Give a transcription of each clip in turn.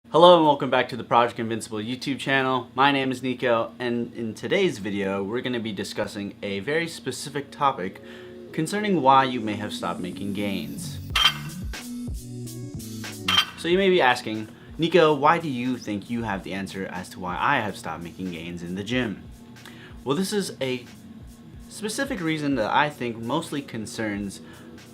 Hello and welcome back to the Project Invincible YouTube channel. My name is Nico, and in today's video we're going to be discussing a very specific topic concerning why you may have stopped making gains. So you may be asking, Nico, why do you think you have the answer as to why I have stopped making gains in the gym? Well, this is a specific reason that I think mostly concerns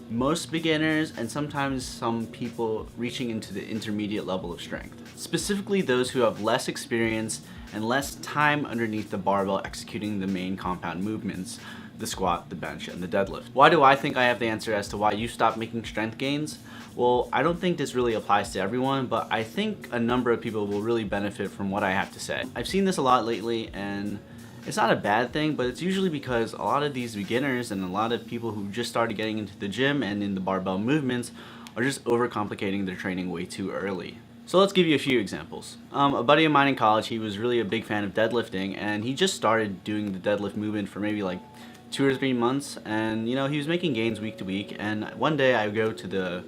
most beginners and sometimes some people reaching into the intermediate level of strength. Specifically those who have less experience and less time underneath the barbell executing the main compound movements, the squat, the bench, and the deadlift. Why do I think I have the answer as to why you stop making strength gains? Well, I don't think this really applies to everyone, but I think a number of people will really benefit from what I have to say. I've seen this a lot lately, and it's not a bad thing, but it's usually because a lot of these beginners and a lot of people who just started getting into the gym and in the barbell movements are just overcomplicating their training way too early. So let's give you a few examples. A buddy of mine in college, he was really a big fan of deadlifting, and he just started doing the deadlift movement for maybe like 2 or 3 months, and he was making gains week to week. And one day I go to the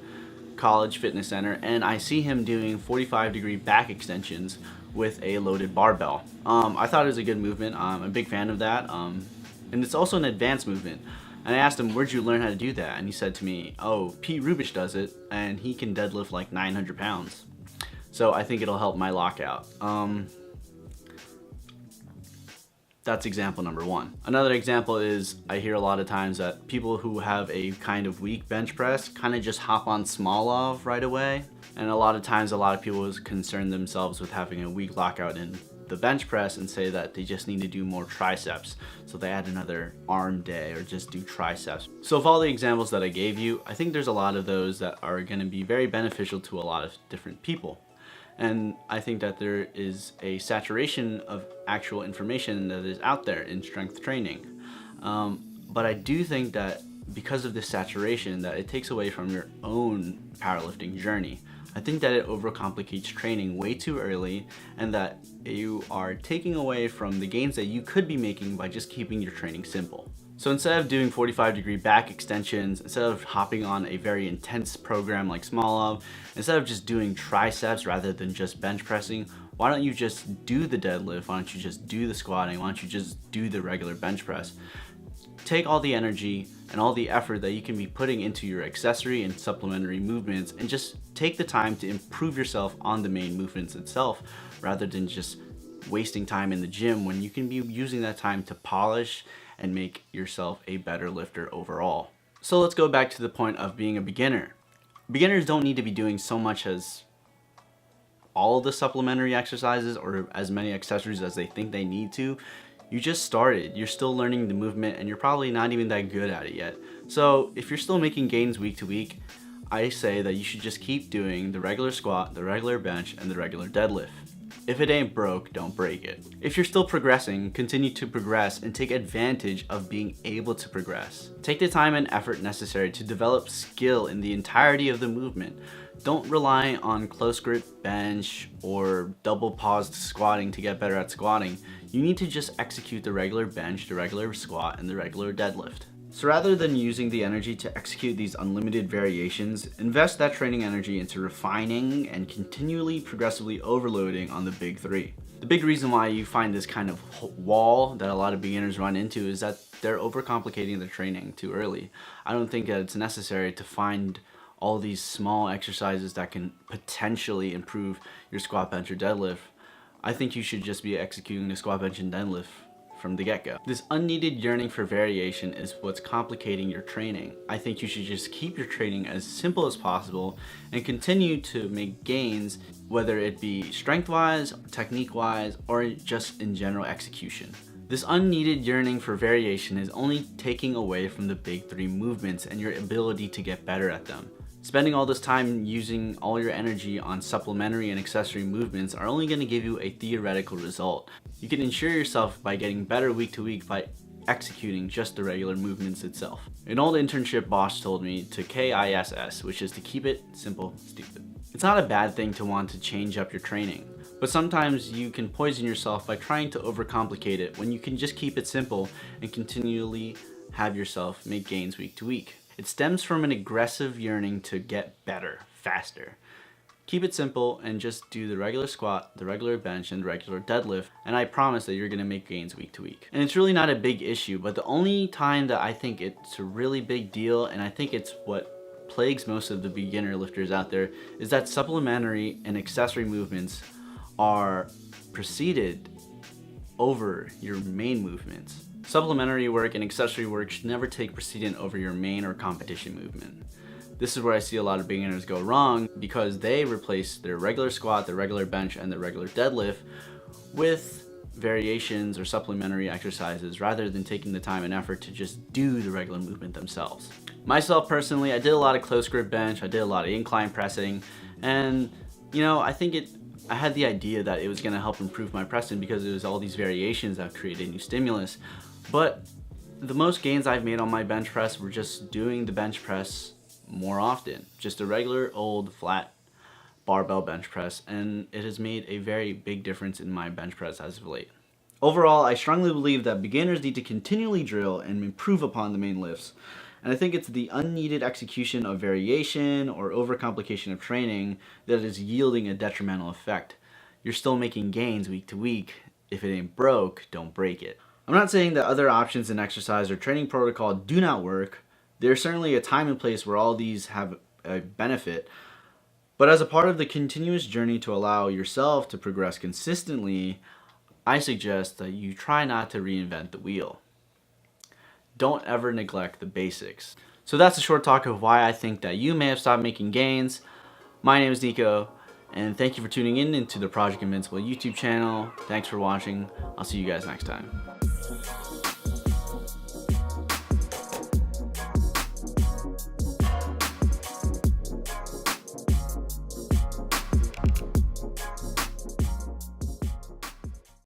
college fitness center and I see him doing 45-degree back extensions with a loaded barbell. I thought it was a good movement. I'm a big fan of that, and it's also an advanced movement. And I asked him, where'd you learn how to do that? And he said to me, oh, Pete Rubich does it, and he can deadlift like 900 pounds. So I think it'll help my lockout. That's example number one. Another example is I hear a lot of times that people who have a kind of weak bench press kind of just hop on small of right away. And a lot of times a lot of people concern themselves with having a weak lockout in the bench press and say that they just need to do more triceps. So they add another arm day or just do triceps. So of all the examples that I gave you, I think there's a lot of those that are going to be very beneficial to a lot of different people. And I think that there is a saturation of actual information that is out there in strength training. But I do think that because of this saturation that it takes away from your own powerlifting journey. I think that it overcomplicates training way too early, and that you are taking away from the gains that you could be making by just keeping your training simple. So instead of doing 45-degree back extensions, instead of hopping on a very intense program like Smolov, instead of just doing triceps rather than just bench pressing, why don't you just do the deadlift? Why don't you just do the squatting? Why don't you just do the regular bench press? Take all the energy and all the effort that you can be putting into your accessory and supplementary movements and just take the time to improve yourself on the main movements itself, rather than just wasting time in the gym when you can be using that time to polish and make yourself a better lifter overall. So let's go back to the point of being a beginner. Beginners don't need to be doing so much as all the supplementary exercises or as many accessories as they think they need to. You just started, you're still learning the movement, and you're probably not even that good at it yet. So if you're still making gains week to week, I say that you should just keep doing the regular squat, the regular bench, and the regular deadlift. If it ain't broke, don't break it. If you're still progressing, continue to progress and take advantage of being able to progress. Take the time and effort necessary to develop skill in the entirety of the movement. Don't rely on close grip bench or double paused squatting to get better at squatting. You need to just execute the regular bench, the regular squat, and the regular deadlift. So rather than using the energy to execute these unlimited variations, invest that training energy into refining and continually progressively overloading on the big three. The big reason why you find this kind of wall that a lot of beginners run into is that they're overcomplicating their training too early. I don't think that it's necessary to find all these small exercises that can potentially improve your squat, bench, or deadlift. I think you should just be executing the squat, bench, and deadlift from the get-go. This unneeded yearning for variation is what's complicating your training. I think you should just keep your training as simple as possible and continue to make gains, whether it be strength-wise, technique-wise, or just in general execution. This unneeded yearning for variation is only taking away from the big three movements and your ability to get better at them. Spending all this time using all your energy on supplementary and accessory movements are only going to give you a theoretical result. You can ensure yourself by getting better week to week by executing just the regular movements itself. An old internship boss told me to K.I.S.S, which is to keep it simple, stupid. It's not a bad thing to want to change up your training, but sometimes you can poison yourself by trying to overcomplicate it when you can just keep it simple and continually have yourself make gains week to week. It stems from an aggressive yearning to get better, faster. Keep it simple and just do the regular squat, the regular bench, and the regular deadlift, and I promise that you're gonna make gains week to week. And it's really not a big issue, but the only time that I think it's a really big deal, and I think it's what plagues most of the beginner lifters out there, is that supplementary and accessory movements are preceded over your main movements. Supplementary work and accessory work should never take precedent over your main or competition movement. This is where I see a lot of beginners go wrong because they replace their regular squat, their regular bench, and their regular deadlift with variations or supplementary exercises rather than taking the time and effort to just do the regular movement themselves. Myself personally, I did a lot of close grip bench, I did a lot of incline pressing, and I think I had the idea that it was going to help improve my pressing because it was all these variations that created new stimulus. But the most gains I've made on my bench press were just doing the bench press more often. Just a regular old flat barbell bench press, and it has made a very big difference in my bench press as of late. Overall, I strongly believe that beginners need to continually drill and improve upon the main lifts. And I think it's the unneeded execution of variation or overcomplication of training that is yielding a detrimental effect. You're still making gains week to week. If it ain't broke, don't break it. I'm not saying that other options in exercise or training protocol do not work. There's certainly a time and place where all these have a benefit. But as a part of the continuous journey to allow yourself to progress consistently, I suggest that you try not to reinvent the wheel. Don't ever neglect the basics. So that's a short talk of why I think that you may have stopped making gains. My name is Nico, and thank you for tuning in into the Project Invincible YouTube channel. Thanks for watching. I'll see you guys next time.